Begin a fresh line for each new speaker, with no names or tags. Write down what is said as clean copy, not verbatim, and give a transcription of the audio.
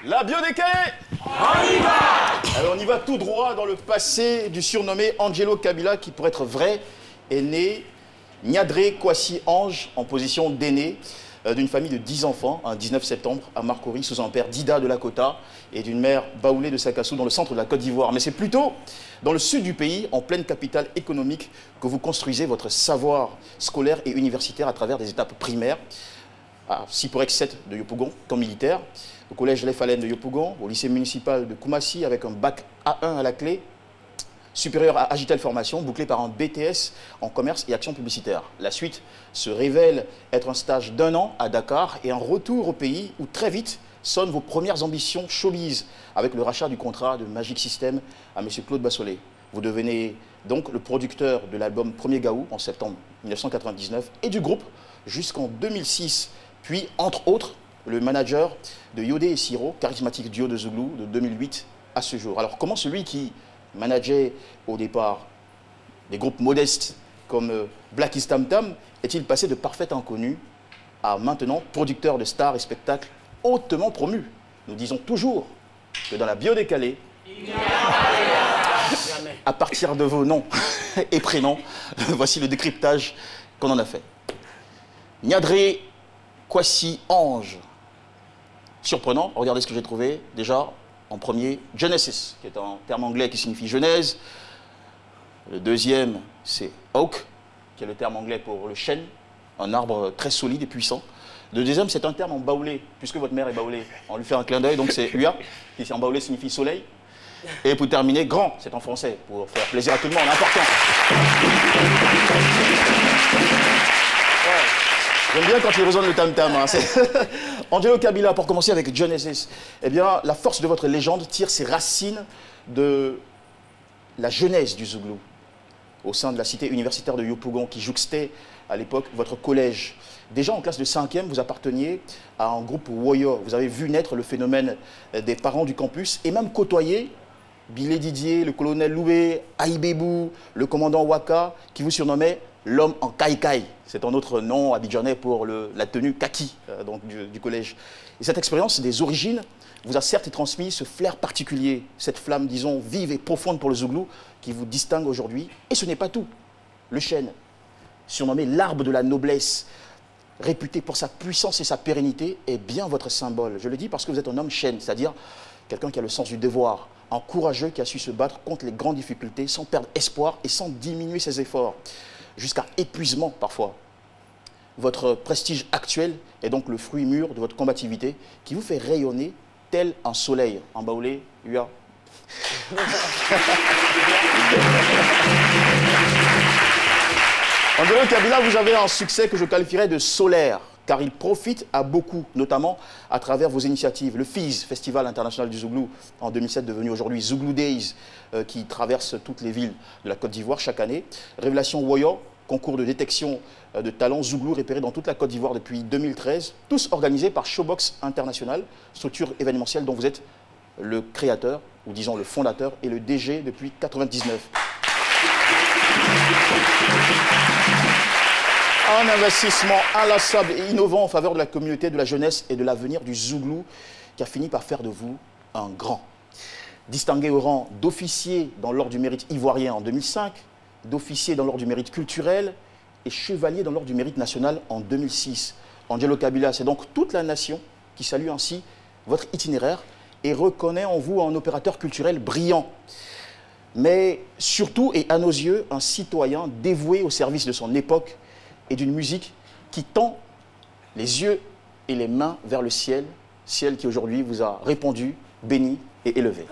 La bio décalée. On y va. Alors on y va tout droit dans le passé du surnommé Angelo Kabila qui, pour être vrai, est né Niadré Kwasi Ange en position d'aîné d'une famille de 10 enfants, un 19 septembre à Marcory, sous un père Dida de Lakota et d'une mère Baoulé de Sakassou dans le centre de la Côte d'Ivoire. Mais c'est plutôt dans le sud du pays, en pleine capitale économique, que vous construisez votre savoir scolaire et universitaire à travers des étapes primaires, à Siporek 7 de Yopougon, camp militaire, au collège Les Falènes de Yopougon, au lycée municipal de Koumassi avec un bac A1 à la clé, supérieur à Agitel Formation, bouclé par un BTS en commerce et action publicitaire. La suite se révèle être un stage d'1 an à Dakar et un retour au pays où très vite sonnent vos premières ambitions showbiz avec le rachat du contrat de Magic System à M. Claude Bassolé. Vous devenez donc le producteur de l'album Premier Gaou en septembre 1999 et du groupe jusqu'en 2006. Puis, entre autres, le manager de Yodé et Siro, charismatique duo de Zouglou de 2008 à ce jour. Alors comment celui qui manager au départ des groupes modestes comme Black Is Tam Tam est-il passé de parfait inconnu à maintenant producteur de stars et spectacles hautement promus? Nous disons toujours que dans la bio décalée, à partir de vos noms et prénoms, voici le décryptage qu'on en a fait. Niadré Kwasi Ange. Surprenant, regardez ce que j'ai trouvé déjà. En premier, Genesis, qui est un terme anglais qui signifie genèse. Le deuxième, c'est oak, qui est le terme anglais pour le chêne, un arbre très solide et puissant. Le deuxième, c'est un terme en baoulé, puisque votre mère est baoulée. On lui fait un clin d'œil, donc c'est Ua, qui en baoulé signifie soleil. Et pour terminer, grand, c'est en français, pour faire plaisir à tout le monde, important. J'aime bien quand il résonne le tam-tam. Hein. Angelo Kabila, pour commencer avec Genesis, eh bien, la force de votre légende tire ses racines de la jeunesse du Zouglou, au sein de la cité universitaire de Yopougon, qui jouxtait à l'époque votre collège. Déjà en classe de 5e, vous apparteniez à un groupe Woyo. Vous avez vu naître le phénomène des parents du campus et même côtoyer Bilé Didier, le colonel Loué, Aïbébou, le commandant Waka, qui vous surnommait l'homme en caïcaï. C'est un autre nom abidjanais pour la tenue kaki donc du collège. Et cette expérience des origines vous a certes transmis ce flair particulier, cette flamme, disons, vive et profonde pour le Zouglou qui vous distingue aujourd'hui. Et ce n'est pas tout. Le chêne, surnommé l'arbre de la noblesse, réputé pour sa puissance et sa pérennité, est bien votre symbole. Je le dis parce que vous êtes un homme chêne, c'est-à-dire quelqu'un qui a le sens du devoir, un courageux qui a su se battre contre les grandes difficultés sans perdre espoir et sans diminuer ses efforts, jusqu'à épuisement parfois. Votre prestige actuel est donc le fruit mûr de votre combativité qui vous fait rayonner tel un soleil. En baoulé, Ua. Angelo Kabila, vous avez un succès que je qualifierais de solaire, car il profite à beaucoup, notamment à travers vos initiatives. Le FIZ, Festival international du Zouglou, en 2007 devenu aujourd'hui Zouglou Days, qui traverse toutes les villes de la Côte d'Ivoire chaque année. Révélation Woyo, concours de détection de talents Zouglou repérés dans toute la Côte d'Ivoire depuis 2013, tous organisés par Showbox International, structure événementielle dont vous êtes le créateur, ou disons le fondateur, et le DG depuis 1999. Un investissement inlassable et innovant en faveur de la communauté, de la jeunesse et de l'avenir du Zouglou qui a fini par faire de vous un grand. Distingué au rang d'officier dans l'ordre du mérite ivoirien en 2005, d'officier dans l'ordre du mérite culturel et chevalier dans l'ordre du mérite national en 2006. Angelo Kabila, c'est donc toute la nation qui salue ainsi votre itinéraire et reconnaît en vous un opérateur culturel brillant. Mais surtout, et à nos yeux, un citoyen dévoué au service de son époque et d'une musique qui tend les yeux et les mains vers le ciel, ciel qui aujourd'hui vous a répondu, béni et élevé.